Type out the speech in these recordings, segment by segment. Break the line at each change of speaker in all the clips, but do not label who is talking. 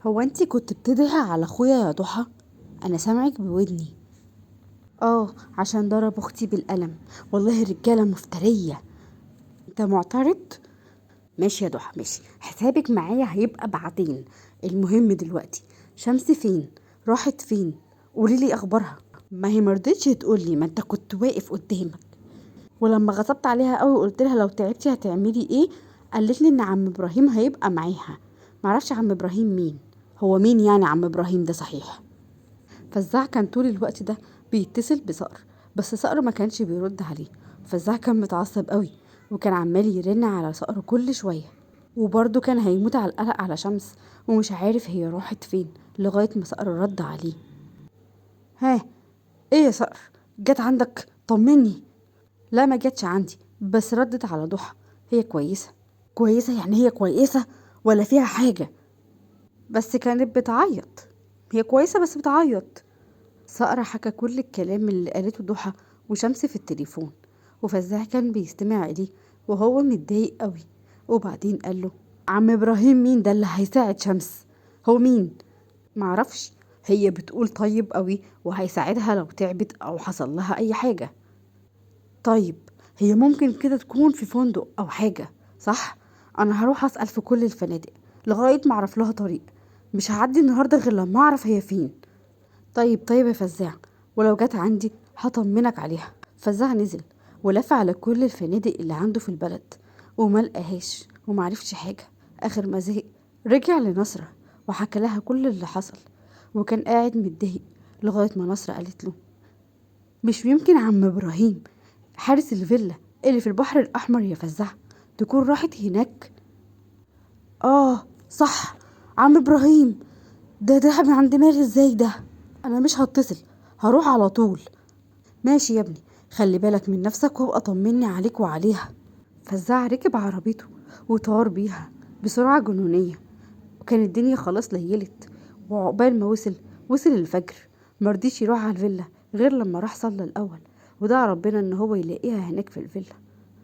هو انتي كنت بتدعي على اخويا يا ضحى؟ انا سامعك بودني. اه، عشان ضرب اختي بالقلم. والله الرجاله مفتريه. انت معترض؟ ماشي يا ضحى، ماشي، حسابك معايا هيبقى بعدين. المهم دلوقتي، شمس فين؟ راحت فين؟ قوليلي اخبارها. ما هي مرضتش تقولي، ما انت كنت واقف قدامك. ولما غصبت عليها قوي وقلت لها لو تعبتي هتعملي ايه، قالت لي ان عم ابراهيم هيبقى معاها. معرفش عم ابراهيم مين. هو مين يعني عم ابراهيم ده صحيح؟ فزاع كان طول الوقت ده بيتصل بصقر، بس صقر ما كانش بيرد عليه. فزاع كان متعصب قوي، وكان عمال يرن على صقر كل شوية. وبرضه كان هيموت على القلق على شمس، ومش عارف هي راحت فين، لغاية ما صقر رد عليه. ها، ايه يا صقر؟ جت عندك؟ طمني. لا، ما جاتش عندي، بس ردت على ضحى. هي كويسة. كويسة يعني هي كويسة ولا فيها حاجة؟ بس كانت بتعيط. هي كويسة بس بتعيط. صقر حكى كل الكلام اللي قالته ضحى وشمس في التليفون، وفزاع كان بيستمع إليه وهو متضايق قوي. وبعدين قال له: عم إبراهيم مين ده اللي هيساعد شمس؟ هو مين؟ معرفش. هي بتقول طيب قوي وهيساعدها لو تعبت أو حصل لها أي حاجة. طيب، هي ممكن كده تكون في فندق أو حاجة، صح؟ أنا هروح أسأل في كل الفنادق لغاية ما أعرف لها طريق. مش هعدي النهاردة غير لما أعرف هي فين. طيب طيب يا فزاع، ولو جت عندي هطمنك عليها. فزاع نزل ولف على كل الفنادق اللي عنده في البلد، وما لقاهاش ومعرفش حاجة. آخر ما زهق رجع لنصرة وحكى لها كل اللي حصل، وكان قاعد متضايق لغاية ما نصرة قالت له: مش يمكن عم إبراهيم حارس الفيلا اللي في البحر الأحمر يا فزاع تكون راحت هناك؟ آه صح، عم إبراهيم. ده من عن دماغي ازاي ده؟ انا مش هتصل، هروح على طول. ماشي يا ابني، خلي بالك من نفسك وابقى طمني عليك وعليها. فزاع ركب عربيته وطار بيها بسرعة جنونية، وكان الدنيا خلاص ليلت. وعقبال ما وصل الفجر، مرضيش يروح على الفيلا غير لما راح صلى الأول، ودعا ربنا ان هو يلاقيها هناك في الفيلا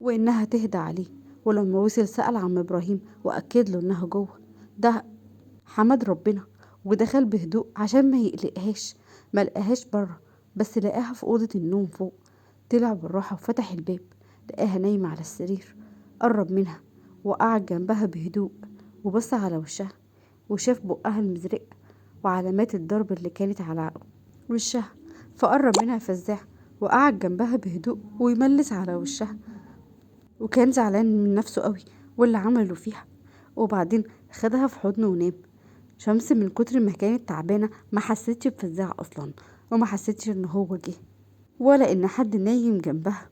وانها تهدى عليه. ولما وصل سأل عم ابراهيم واكد له انها جوه. ده حمد ربنا ودخل بهدوء عشان ما يقلقهاش. ما لقاهاش بره، بس لقاها في أوضة النوم فوق. طلع بالراحة وفتح الباب، لقاها نايمة على السرير. قرب منها وقعد جنبها بهدوء، وبص على وشها وشاف بقها المزرق وعلامات الضرب اللي كانت على وشها. فقرب منها فزاع وقعد جنبها بهدوء ويملس على وشها، وكان زعلان من نفسه قوي واللي عمله فيها. وبعدين خدها في حضنه ونام. شمس من كتر ما كانت تعبانة ما حسيتش بفزاع أصلا، وما حسيتش إن هو جه ولا إن حد نايم جنبها.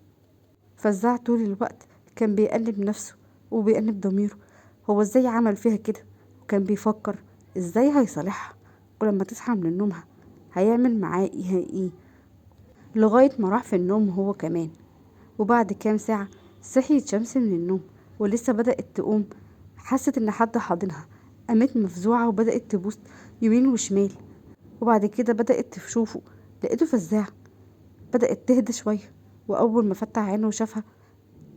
فزاع طول الوقت كان بيأنب نفسه وبيأنب ضميره. هو ازاي عمل فيها كده؟ وكان بيفكر ازاي هيصالحها، ولما تصحى من نومها هيعمل معاه ايه. لغاية ما راح في النوم هو كمان. وبعد كام ساعة صحيت شمس من النوم ولسه بدأت تقوم. حست ان حد حاضنها، قامت مفزوعة وبدأت تبوس يمين وشمال. وبعد كده بدأت تشوفه، لقيته فزاع. بدأت تهدى شوية، وأول ما فتح عينه وشافها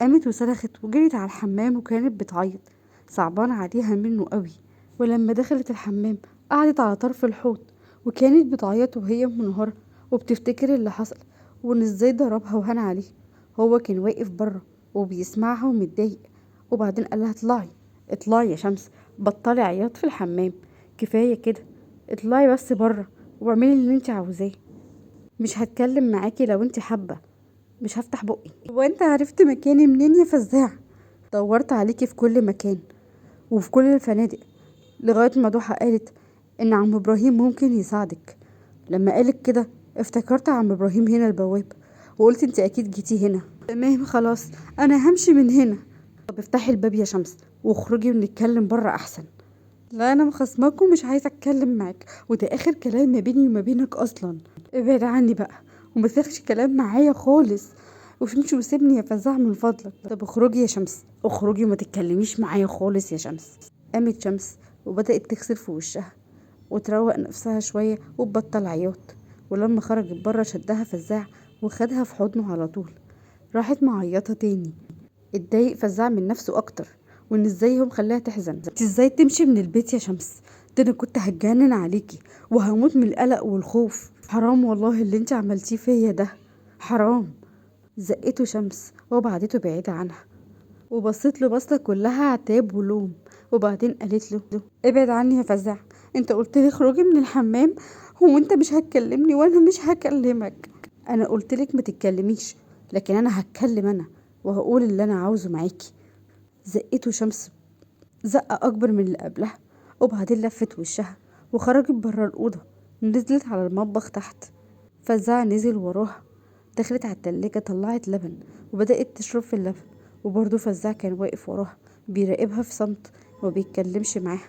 قامت وصرخت وجريت على الحمام وكانت بتعيط، صعبان عليها منه قوي. ولما دخلت الحمام قعدت على طرف الحوض وكانت بتعيط وهي منهارة وبتفتكر اللي حصل وان ازاي ضربها وهان عليه. هو كان واقف بره وبيسمعها ومتضايق. وبعدين قال لها: اطلعي، اطلعي يا شمس، بطلي عياط في الحمام، كفاية كده. اطلعي بس بره واعملي اللي انت عاوزاه. مش هتكلم معاكي لو انت حابة، مش هفتح بقي. وانت عرفت مكاني منين يا فزاع؟ دورت عليكي في كل مكان وفي كل الفنادق لغاية ما ضحى قالت ان عم ابراهيم ممكن يساعدك. لما قالت كده افتكرت عم ابراهيم هنا البواب، وقلت انت اكيد جيتي هنا. تمام خلاص، انا همشي من هنا. طب افتحي الباب يا شمس واخرجي ونتكلم بره احسن. لا، انا مخصماك ومش عايزه اتكلم معاك، وده اخر كلام ما بيني وما بينك اصلا. ابعد عني بقى وما تاخدش كلام معايا خالص، وامشي وسيبني يا فزاع من فضلك. طب اخرجي يا شمس، اخرجي وما تتكلميش معايا خالص يا شمس. قامت شمس وبدأت تغسل في وشها وتروق نفسها شوية وتبطل عياط. ولما خرجت بره شدها فزاع وخدها في حضنه على طول. راحت معيطة تاني. اتضايق فزاع من نفسه اكتر، وان ازاي هو مخليها تحزن. انت ازاي تمشي من البيت يا شمس؟ ده انا كنت هتجنن عليكي وهموت من القلق والخوف. حرام والله اللي انت عملتيه فيا ده، حرام. زقته شمس وبعدته بعيدة عنها، وبصيت له بصة كلها عتاب ولوم. وبعدين قالت له ابعد عني يا فزع، انت قلت لي اخرجي من الحمام وانت مش هتكلمني وانا مش هكلمك. انا قلت لك ما تتكلميش، لكن انا هتكلم انا وهقول اللي انا عاوزه معاكي. زقته شمس زقة اكبر من اللي قبلها، وبعدين لفت وشها وخرجت برا الأوضة. نزلت على المطبخ تحت، فزع نزل وراها. دخلت على التلاجة طلعت لبن وبدأت تشرب في اللبن، وبرضه فزع كان واقف وراها بيراقبها في صمت ومبيتكلمش معاها.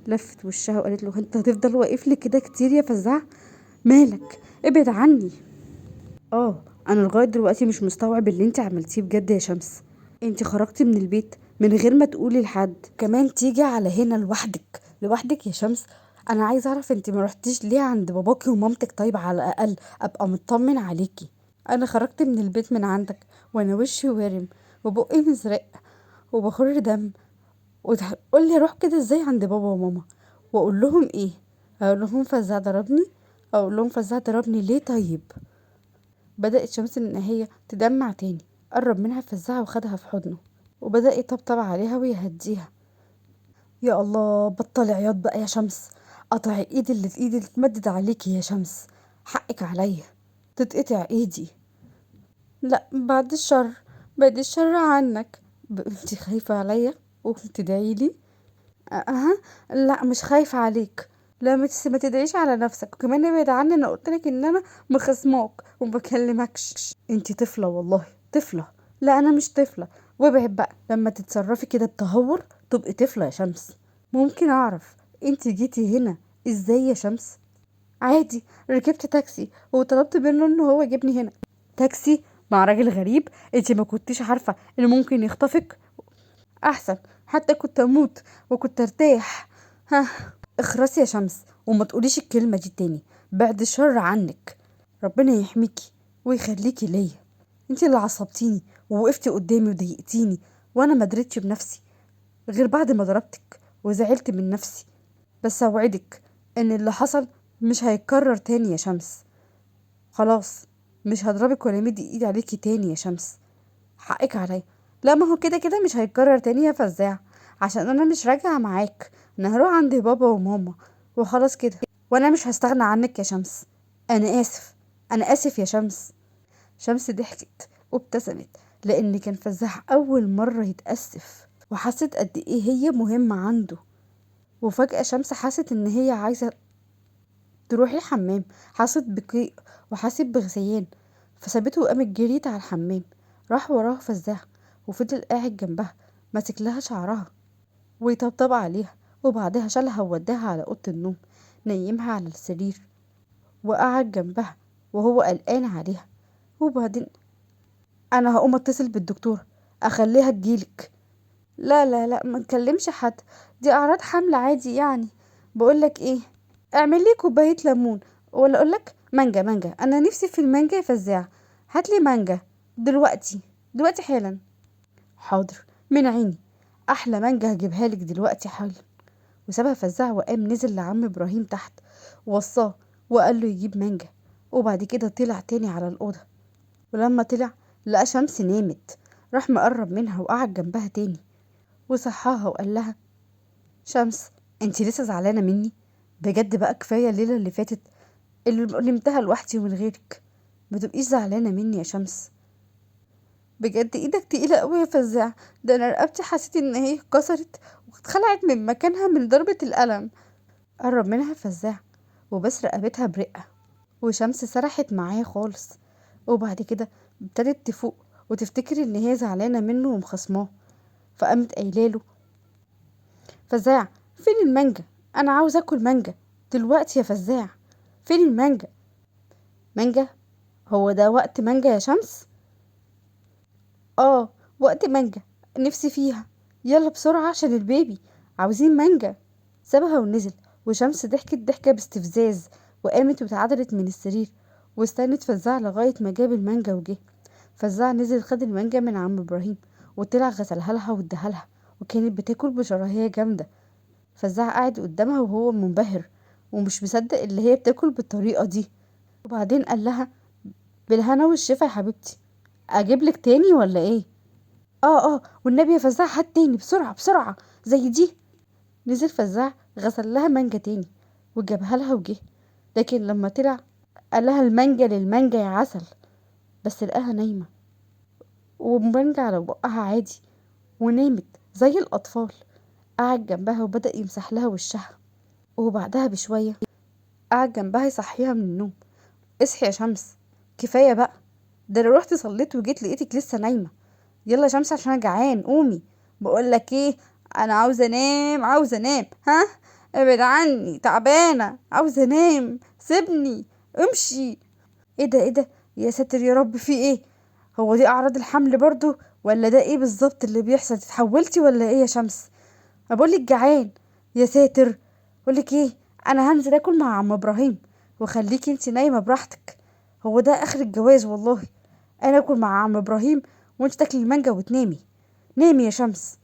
لفت وشها وقالت له انت هتفضل واقف لي كده كتير يا فزع؟ مالك؟ ابعد عني. انا لغايه دلوقتي مش مستوعب اللي انت عملتيه بجد يا شمس. انت خرجتي من البيت من غير ما تقولي لحد، كمان تيجي على هنا لوحدك لوحدك يا شمس. انا عايزه اعرف انت ما رحتيش ليه عند باباكي ومامتك؟ طيب على الاقل ابقى مطمن عليكي. انا خرجت من البيت من عندك وانا وشي وارم وبقي مزرق وبخر دم، وتقول لي اروح كده ازاي عند بابا وماما؟ واقول لهم ايه؟ اقول لهم فزع ضربني؟ اقول لهم فزع ضربني ليه؟ طيب. بدأت شمس ان هي تدمع تاني. قرب منها فزعها وخدها في حضنه وبدأ يطبطب عليها ويهديها. يا الله بطلي عياط بقى يا شمس، قطع ايدي اللي في ايدي اللي اتمدد عليكي يا شمس، حقك عليا تتقطع ايدي. لا بعد الشر، بعد الشر عنك. انتي خايفة عليا وبتدعيلي؟ أها. لا مش خايفة عليك. لا ما تدعيش على نفسك، وكمان ابعد عني، انا قلتلك ان انا مخصماك ومبكلمكش. انتي طفلة والله طفلة. لا انا مش طفلة. وابعد بقى لما تتصرفي كده بتهور تبقي طفلة يا شمس. ممكن اعرف انتي جيتي هنا ازاي يا شمس؟ عادي، ركبت تاكسي وطلبت منه ان هو يجيبني هنا. تاكسي مع راجل غريب؟ انتي ما كنتيش عارفة انه ممكن يخطفك؟ احسن، حتى كنت اموت وكنت ارتاح. ها، اخرسي يا شمس وما تقوليش الكلمة دي تاني، بعد الشر عنك. ربنا يحميكي ويخليكي ليا. انتي اللي عصبتيني ووقفتي قدامي وضايقتيني، وانا ما دريتش بنفسي غير بعد ما ضربتك وزعلت من نفسي. بس اوعدك ان اللي حصل مش هيتكرر تاني يا شمس. خلاص، مش هضربك ولا مدي ايدي عليكي تاني يا شمس، حقك عليا. لا ما هو كده كده مش هيتكرر تاني يا فزاع، عشان انا مش راجعه معاك، انا هروح عند بابا وماما وخلاص كده، وانا مش هستغنى عنك يا شمس. انا اسف، انا اسف يا شمس. شمس ضحكت وابتسمت لان كان فزاع اول مره يتاسف، وحست قد ايه هي مهمه عنده. وفجاه شمس حست ان هي عايزه تروح الحمام، حست بقيء وحست بغثيان، فسابته وقامت جريت على الحمام. راح وراها فزاع وفضل قاعد جنبها ماسك لها شعرها ويطبطب عليها، وبعدها شالها ووداها على اوضه النوم، نيمها على السرير وقعد جنبها وهو قلقان عليها. وبعدين انا هقوم اتصل بالدكتور اخليها تجيلك. لا لا لا، ما نكلمش حد، دي اعراض حمل عادي يعني. بقولك ايه، اعمل لي كوبايه ليمون، ولا اقولك مانجا. مانجا، انا نفسي في المانجا يا فزاع، هاتلي مانجا دلوقتي، دلوقتي حالا. حاضر من عيني، احلى مانجا هجيبها لك دلوقتي حالا. وسابها فزاع وقام نزل لعم ابراهيم تحت، وصاه وقال له يجيب مانجا. وبعد كده طلع تاني على الاوضه، ولما طلع لقى شمس نامت. راح مقرب منها وقعد جنبها تاني وصحاها وقال لها شمس، انتي لسه زعلانه مني؟ بجد بقى كفايه الليله اللي فاتت اللي نمتها لوحدي ومن غيرك، ما تبقيش زعلانه مني يا شمس. بجد ايدك تقيله قوي يا فزاع، ده انا رقبتي حسيت ان هي اتكسرت واتخلعت من مكانها من ضربه القلم. قرب منها فزاع وبس رقبتها برقه، وشمس سرحت معاه خالص. وبعد كده ابتدت تفوق وتفتكر ان هي زعلانه منه ومخصماه، فقامت قايلاله فزاع فين المانجا؟ انا عاوز اكل مانجا دلوقتي يا فزاع، فين المانجا؟ مانجا؟ هو ده وقت مانجا يا شمس؟ اه وقت مانجا، نفسي فيها، يلا بسرعة عشان البيبي، عاوزين مانجا. سابها ونزل، وشمس ضحكت ضحكة باستفزاز وقامت واتعدلت من السرير واستنت فزاع لغاية ما جاب المانجا وجه. فزاع نزل خد المانجا من عم ابراهيم وطلع غسلها لها واداها لها، وكانت بتاكل بشراهية جامدة. فزاع قاعد قدامها وهو منبهر ومش مصدق اللي هي بتاكل بالطريقة دي. وبعدين قال لها: بالهنا والشفا يا حبيبتي، اجيب لك تاني ولا ايه؟ اه والنبي يا فزاع هات تاني بسرعة بسرعة زي دي. نزل فزاع غسل لها مانجا تاني وجابها لها وجه، لكن لما طلع قال لها: المانجا للمانجا يا عسل. بس لقاها نايمة ومانجا على بقها عادي، ونامت زي الأطفال. قعد جنبها وبدأ يمسح لها وشها، وبعدها بشوية قعد جنبها يصحيها من النوم: اصحي يا شمس، كفاية بقى، ده انا رحت صليت وجيت لقيتك لسه نايمة. يلا يا شمس عشان انا جعان، قومي. بقولك ايه، انا عاوزة انام عاوزة انام، ها؟ ابعد عني، تعبانة، عاوزة انام، سيبني، امشي. ايه ده يا ساتر يا رب، في ايه؟ هو دي اعراض الحمل برضو ولا ده ايه بالظبط اللي بيحصل؟ اتحولتي ولا ايه يا شمس؟ ما بقولك جعان. يا ساتر. بقولك ايه، انا هنزل اكل مع عم ابراهيم وخليكي انتي نايمه براحتك. هو ده اخر الجواز والله، انا اكل مع عم ابراهيم وانت تاكلي المانجا وتنامي. نامي يا شمس.